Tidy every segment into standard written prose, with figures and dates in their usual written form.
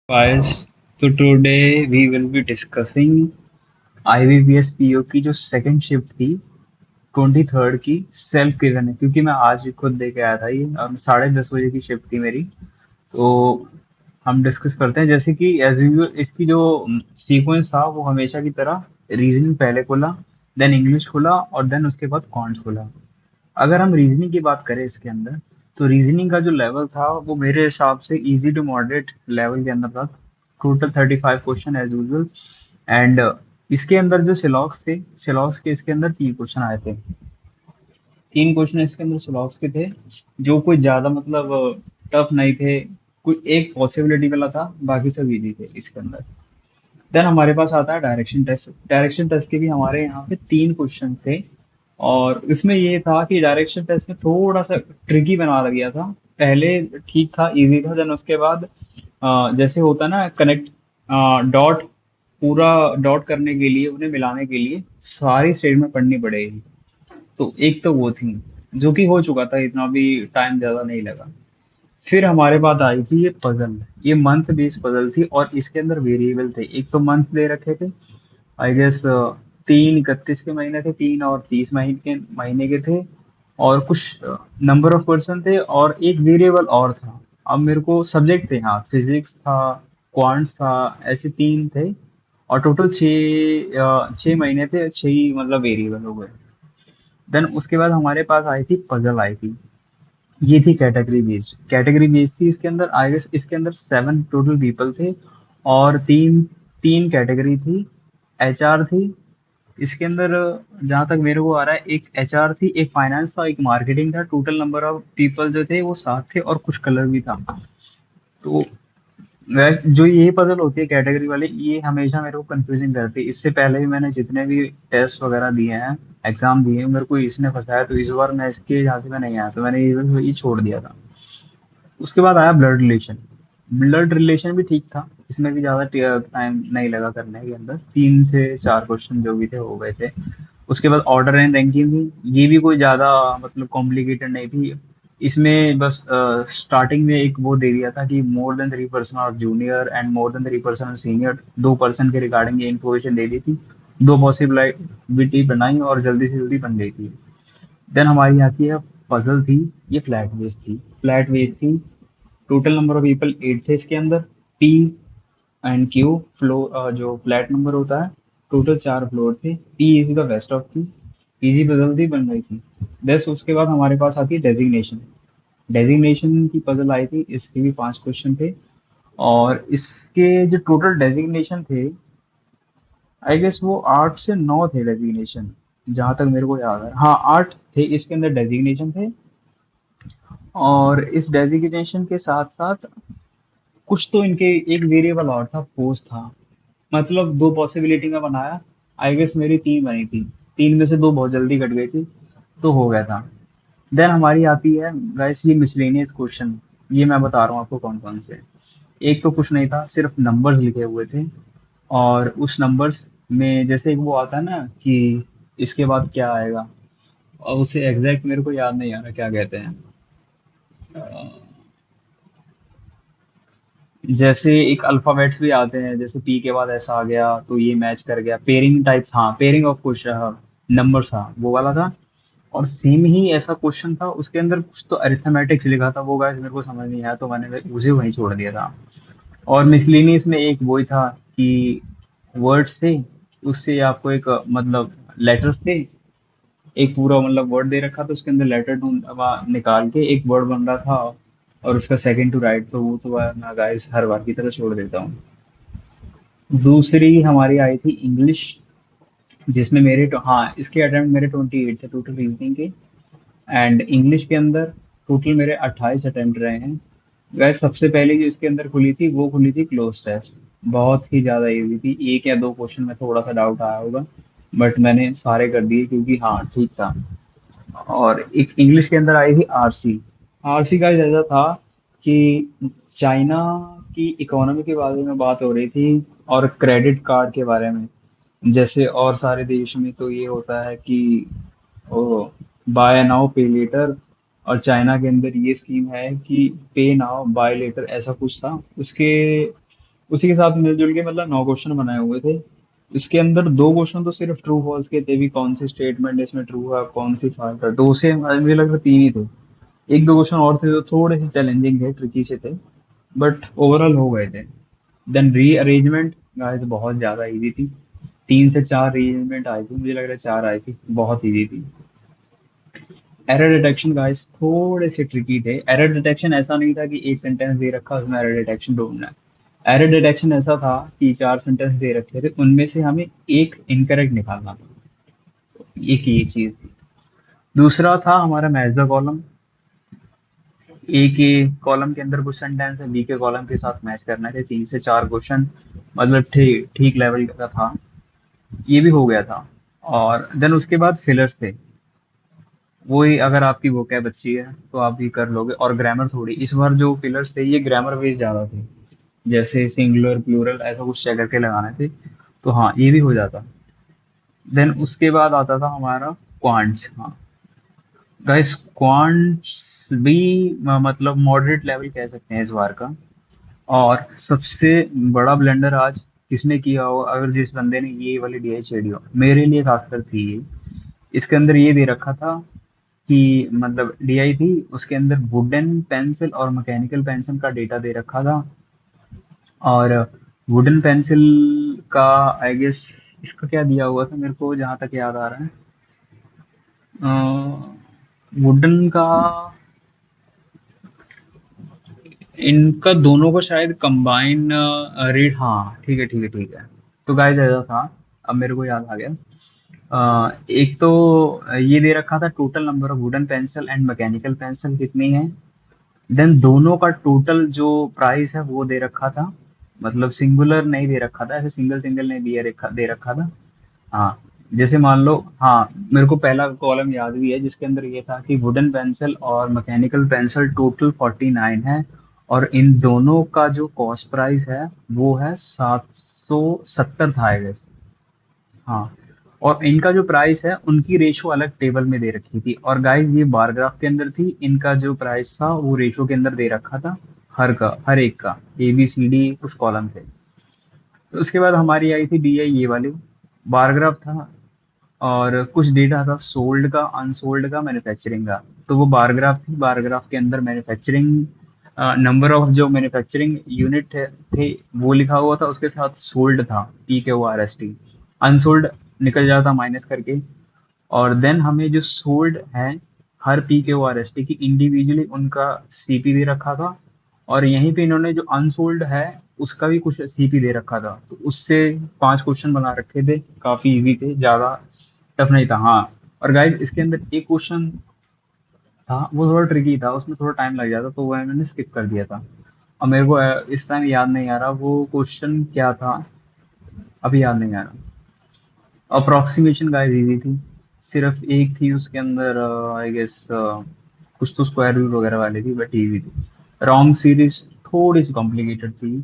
Guys, so today we will be discussing IBPS PO की जो second shift थी 23rd की सेल्फ गिवन है, क्योंकि मैं आज भी खुद दे के आया था ये और 10:30 बजे की शिफ्ट थी मेरी। तो हम डिस्कस करते हैं, जैसे कि एज यूजुअल इसकी जो सीक्वेंस था वो हमेशा की तरह रीजनिंग पहले खोला, देन इंग्लिश खोला और देन उसके बाद कॉन्ट्स खोला। अगर हम रीजनिंग की बात करें इसके अंदर, तो रीजनिंग का जो लेवल था वो मेरे हिसाब से इजी टू मॉडरेट लेवल के अंदर था। Total 35 question as usual. And इसके अंदर जो सिलॉक्स थे, सिलॉक्स के इसके अंदर 3 क्वेश्चन आए थे। 3 क्वेश्चन इसके अंदर सिलॉक्स के थे, जो कोई ज्यादा मतलब टफ नहीं थे। कोई एक पॉसिबिलिटी वाला था, बाकी सब इजी थे इसके अंदर। देन हमारे पास आता है डायरेक्शन टेस्ट। डायरेक्शन टेस्ट के भी हमारे यहाँ पे 3 क्वेश्चन थे। और इसमें ये था कि डायरेक्शन टेस्ट में थोड़ा सा ट्रिकी बना दिया था। पहले ठीक था, इजी था, देन उसके बाद जैसे होता है ना कनेक्ट डॉट, पूरा डॉट करने के लिए, उन्हें मिलाने के लिए सारी स्टेटमेंट पढ़नी पड़ेगी। तो एक तो वो थी, जो कि हो चुका था, इतना भी टाइम ज्यादा नहीं लगा। फिर हमारे पास आई थी ये पजल। ये मंथ बेस्ड पजल थी और इसके अंदर वेरिएबल थे। एक तो मंथ दे रखे थे, आई गेस 3 31 के महीने थे, 3 और 30 महीने के थे। और कुछ नंबर ऑफ पर्सन थे और एक वेरिएबल और था। अब मेरे को सब्जेक्ट थे, हाँ, फिजिक्स था, क्वांट्स था, ऐसे 3 थे। और टोटल 6 महीने थे, 6 ही मतलब वेरिएबल हो गए। देन उसके बाद हमारे पास आई थी पजल आई थी। ये थी कैटेगरी बेस्ड। कैटेगरी बेस्ड थी इसके अंदर, आई गेस इसके अंदर 7 टोटल पीपल थे। और तीन तीन कैटेगरी थी। एचआर थी इसके अंदर। जहां तक मेरे को आ रहा है, एक एचआर थी, एक फाइनेंस था, एक मार्केटिंग था। टोटल नंबर ऑफ पीपल जो थे वो 7 थे और कुछ कलर भी था। तो जो ये पजल होती है कैटेगरी वाली, ये हमेशा मेरे को कंफ्यूजिंग करती है। इससे पहले भी मैंने जितने भी टेस्ट वगैरह दिए हैं, एग्जाम दिए हैं, मेरे को इसने फंसाया। तो इस बार मैं इसके यहाँ से मैं नहीं आया, तो मैंने ये छोड़ दिया था। उसके बाद आया ब्लड रिलेशन। ब्लड रिलेशन भी ठीक था, इसमें भी ज्यादा टाइम नहीं लगा करने के अंदर। 3 से 4 क्वेश्चन जो भी थे हो गए थे। उसके बाद ऑर्डर एंड रैंकिंग थी। ये भी कोई ज्यादा मतलब कॉम्प्लिकेटेड नहीं थी। इसमें बस स्टार्टिंग में एक वो दे दिया था कि मोर देन 3 पर्सन और junior and more than 3 person senior, 2 person के रिगार्डिंग ये इन्फॉर्मेशन दे दी थी। दो पॉसिबिलिटी बनाई और जल्दी से जल्दी बन गई थी। देन हमारी आती है पजल थी। ये फ्लैट बेस थी। फ्लैट बेस थी। टोटल नंबर ऑफ पीपल 8 थे इसके अंदर। पी एंड क्यू फ्लोर जो फ्लैट नंबर होता है। टोटल 4 फ्लोर थे। P is the west of Q. Easy puzzle थी, बन गई थी। दस उसके बाद हमारे पास आती है डेजिग्नेशन। डेजिग्नेशन की पजल आई थी, इसके भी 5 क्वेश्चन थे। और इसके जो टोटल डेजिग्नेशन थे, आई गेस वो 8 से 9 थे डेजिग्नेशन, जहां तक मेरे को याद है। हाँ, 8 थे इसके अंदर डेजिग्नेशन थे। और इस डेजिग्नेशन के साथ साथ कुछ तो इनके एक वेरिएबल और था, पोस्ट था। मतलब दो पॉसिबिलिटी में बनाया। आई गेस मेरी 3 बनी थी। 3 में से 2 बहुत जल्दी कट गई थी, तो हो गया था। देन हमारी आती है गाइस ये मिसलेनियस क्वेश्चन। ये मैं बता रहा हूँ आपको कौन कौन से। एक तो कुछ नहीं था, सिर्फ नंबर्स लिखे हुए थे। और उस नंबर्स में जैसे एक वो आता है ना कि इसके बाद क्या आएगा, और उसे एग्जैक्ट मेरे को याद नहीं आ रहा क्या कहते हैं। जैसे एक अल्फाबेट्स भी आते हैं, जैसे पी के बाद ऐसा आ गया तो ये मैच कर गया, पेयरिंग टाइप। हाँ, पेयरिंग ऑफ क्वेश्चन नंबर था, वो वाला था। और सेम ही ऐसा क्वेश्चन था, उसके अंदर कुछ तो अरिथमेटिक्स लिखा था। वो गाइस मेरे को समझ नहीं आया, तो मैंने उसे वहीं छोड़ दिया था। और मिसलेनियस में एक वही था कि वर्ड्स थे, उससे आपको एक मतलब लेटर्स थे। एक पूरा मतलब वर्ड दे रखा था, उसके अंदर लेटर ढूंढ निकाल के एक वर्ड बन रहा था। और उसका सेकंड टू राइट, तो वो तो मैं गाइस हर बार की तरह छोड़ देता हूँ। दूसरी हमारी आई थी इंग्लिश, जिसमें हाँ, इसके अटेम्प्ट मेरे 28 थे टोटल रीजनिंग के। एंड इंग्लिश के अंदर टोटल मेरे 28 अटेम्प्ट रहे हैं। गैस सबसे पहले जो इसके अंदर खुली थी वो खुली थी क्लोज टेस्ट। बहुत ही ज्यादा इजी थी, एक या दो क्वेश्चन में थोड़ा सा डाउट आया होगा, बट मैंने सारे कर दिए क्योंकि हाँ ठीक था। और एक इंग्लिश के अंदर आई थी आरसी। आरसी का ऐसा था कि चाइना की इकोनॉमी के बारे में बात हो रही थी, और क्रेडिट कार्ड के बारे में। जैसे और सारे देश में तो ये होता है कि ओ बाय नाउ पे लेटर, और चाइना के अंदर ये स्कीम है कि पे नाउ बाय लेटर, ऐसा कुछ था उसके। उसी के साथ मिलजुल के मतलब 9 क्वेश्चन बनाए हुए थे। इसके अंदर 2 क्वेश्चन तो सिर्फ ट्रू फॉल्स के थे, भी कौन सी स्टेटमेंट इसमें ट्रू है कौन सी फॉल्स है, दो से मुझे लग रहा है 3 ही थे। एक दो क्वेश्चन और थे जो थोड़े से चैलेंजिंग थे, ट्रिकी से थे, बट ओवरऑल हो गए थे। देन री अरेंजमेंट गाइस बहुत ज्यादा इजी थी। 3 से 4 रीअरेंजमेंट आई थी, मुझे लग रहा है 4 आई थी, बहुत इजी थी। एरर डिटेक्शन गाइस थोड़े से ट्रिकी थे। एरर डिटेक्शन ऐसा नहीं था कि एक सेंटेंस दे रखा उसमें एरर डिटेक्शन ढूंढना है। एरर डिटेक्शन ऐसा था कि 4 सेंटेंस दे रखे थे, उनमें से हमें एक इनकरेक्ट निकालना था। एक ये चीज थी। दूसरा था हमारा मैच द कॉलम। ए के कॉलम के अंदर कुछ सेंटेंस है, बी के कॉलम के साथ मैच करना थे। 3 से 4 क्वेश्चन, मतलब ठीक ठीक लेवल का था। ये भी हो गया था। और देन उसके बाद फिलर्स थे। वही अगर आपकी वो कैब अच्छी है तो आप भी कर लोगे। और ग्रामर थोड़ी इस बार जो फिलर्स थे ये ग्रामर बेस्ड ज्यादा थे, जैसे सिंगुलर प्लूरल ऐसा कुछ चेक करके लगाने थे। तो हाँ ये भी हो जाता। देन उसके बाद आता था हमारा क्वांट्स। हाँ गाइस क्वांट्स भी मतलब मॉडरेट लेवल कह सकते हैं इस बार का। और सबसे बड़ा ब्लेंडर आज किसने किया हो, अगर जिस बंदे ने ये वाली डीआई छेड़ी हो, मेरे लिए खासकर थी ये। इसके अंदर ये दे रखा था कि मतलब डीआई थी, उसके अंदर वुडन पेंसिल और मैकेनिकल पेंसिल का डेटा दे रखा था। और वुडन पेंसिल का आई गेस इसका क्या दिया हुआ था मेरे को जहां तक याद आ रहा है, वुडन का इनका दोनों को शायद कंबाइन रेट। हाँ ठीक है ठीक है ठीक है। तो गाइस ऐसा था, अब मेरे को याद आ गया। एक तो ये दे रखा था total number of wooden pencil and mechanical pencil कितनी है। देन दोनों का टोटल जो प्राइस है वो दे रखा था। मतलब सिंगुलर नहीं दे रखा था, ऐसे सिंगल सिंगल नहीं दे रखा था। हाँ जैसे मान लो, हाँ मेरे को पहला कॉलम याद भी है जिसके अंदर ये था कि वुडन पेंसिल और मैकेनिकल पेंसिल टोटल 49 है। और इन दोनों का जो कॉस्ट प्राइस है वो है 770 था I guess। हाँ। और इनका जो प्राइस है उनकी रेशो अलग टेबल में दे रखी थी। और गाइस ये बार ग्राफ के अंदर थी, इनका जो प्राइस था वो रेशो के अंदर दे रखा था। हर एक का ABCD कुछ कॉलम थे। तो उसके बाद हमारी आई थी DI ये वाली। बार ग्राफ था और कुछ डेटा था सोल्ड का, अनसोल्ड का, मैन्युफैक्चरिंग का। तो वो बार ग्राफ थी, बार ग्राफ के अंदर मैन्युफैक्चरिंग नंबर ऑफ जो मैन्युफैक्चरिंग यूनिट थे वो लिखा हुआ था, उसके साथ सोल्ड था PQRST। अनसोल्ड निकल जाता माइनस करके। और देन हमें जो सोल्ड है हर PQRST की इंडिविजुअली उनका CP दे रखा था। और यहीं पे इन्होंने जो अनसोल्ड है उसका भी कुछ CP दे रखा था। तो उससे 5 क्वेश्चन बना रखे थे, काफी इजी थे, ज्यादा टफ नहीं था। हाँ। और गाइस इसके अंदर एक क्वेश्चन था वो थोड़ा ट्रिकी था, उसमें थोड़ा टाइम लग जाता तो वो मैंने स्किप कर दिया था। अब मेरे को इस टाइम याद नहीं आ रहा वो क्वेश्चन क्या था, अभी याद नहीं आ रहा। अप्रोक्सीमेशन गाइस इजी थी, सिर्फ एक थी उसके अंदर आई गेस कुछ तो स्क्वायर रूट वगैरह वाली थी, बट इजी थी। रॉन्ग सीरीज थोड़ी सी कॉम्प्लिकेटेड थी,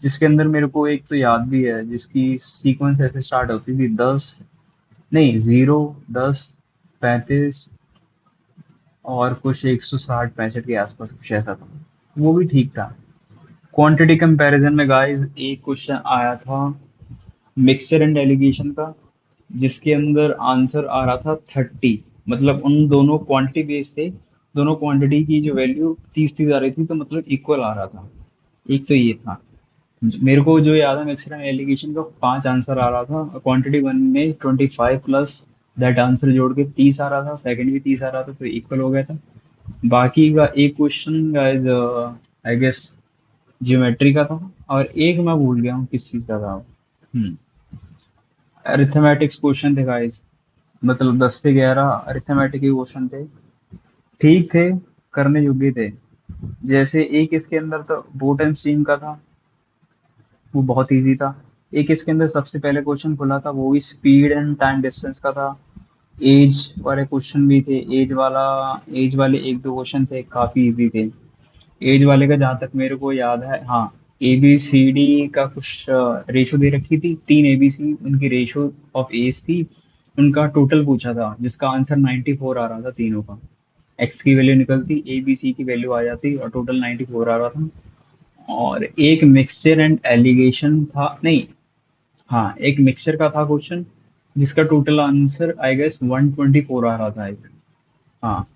जिसके अंदर मेरे को एक तो याद भी है जिसकी सीक्वेंस ऐसे स्टार्ट होती थी 10, नहीं 0, 10, 35 और कुछ 160 65 के आसपास कुछ ऐसा था। वो भी ठीक था। क्वांटिटी कंपैरिजन में गाइस एक क्वेश्चन आया था मिक्सचर एंड एलिगेशन का, जिसके अंदर आंसर आ रहा था 30। मतलब उन दोनों क्वांटिटी बेस थे, दोनों क्वांटिटी की जो वैल्यू 30 30 आ रही थी, तो मतलब इक्वल आ रहा था। एक तो ये था। मेरे को जो याद है मिक्सचर एंड एलिगेशन का 5 आंसर आ रहा था, क्वांटिटी वन में 25 प्लस दैट आंसर जोड़ के 30 आ रहा था, सेकंड भी 30 आ रहा था, तो इक्वल हो गया था। बाकी का एक question guys I guess geometry का था। और एक मैं भूल गया हूँ किस चीज का था। अरिथमेटिक्स क्वेश्चन थे गाइस, मतलब 10 से 11 अरिथमेटिक के क्वेश्चन थे। ठीक थे, करने योग्य थे। जैसे एक इसके अंदर तो बोट एंड स्ट्रीम का था, वो बहुत इजी था। एक इसके अंदर सबसे पहले क्वेश्चन खुला था वो भी स्पीड एंड टाइम डिस्टेंस का था। एज वाले क्वेश्चन भी थे, एज वाले एक दो क्वेश्चन थे, काफी इजी थे। एज वाले का जहां तक मेरे को याद है, हाँ ABCD का कुछ रेशो दे रखी थी, 3 ABC उनकी रेशो ऑफ एज थी। उनका टोटल पूछा था जिसका आंसर 94 आ रहा था तीनों का। एक्स की वैल्यू निकलती, ABC की वैल्यू आ जाती और टोटल 94 आ रहा था। और एक मिक्सचर एंड एलिगेशन था, नहीं, हाँ एक मिक्सचर का था क्वेश्चन, जिसका टोटल आंसर आई गेस 124 आ रहा था एक। हाँ,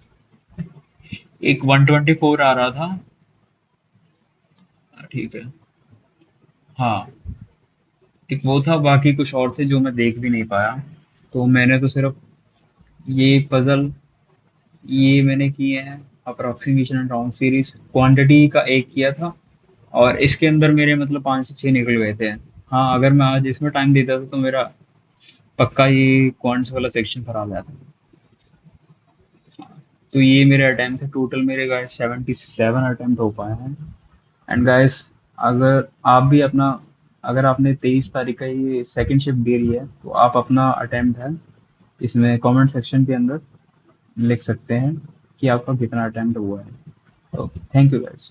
एक 124 आ रहा था। ठीक है। हाँ, एक वो था, बाकी कुछ और थे जो मैं देख भी नहीं पाया। तो मैंने तो सिर्फ ये पजल, ये मैंने किए हैं, approximation and round series quantity का एक किया था, और इसके अंदर मेरे मतलब 5 से 6 निकल गए थे। हाँ, अगर मैं आज इसमें टाइम देता था तो मेरा पक्का ये क्वांट्स वाला सेक्शन करा जाता। तो ये मेरे अटेम्प्ट थे, टोटल मेरे गाइस 77 अटेम्प्ट हो पाए हैं। एंड गाइस, अगर आप भी अपना, अगर आपने 23 तारीख का ये सेकंड शिफ्ट दे रही है, तो आप अपना अटेम्प्ट है इसमें कमेंट सेक्शन के अंदर लिख सकते हैं कि आपका कितना अटेम्प्ट हुआ है। Okay, thank you guys.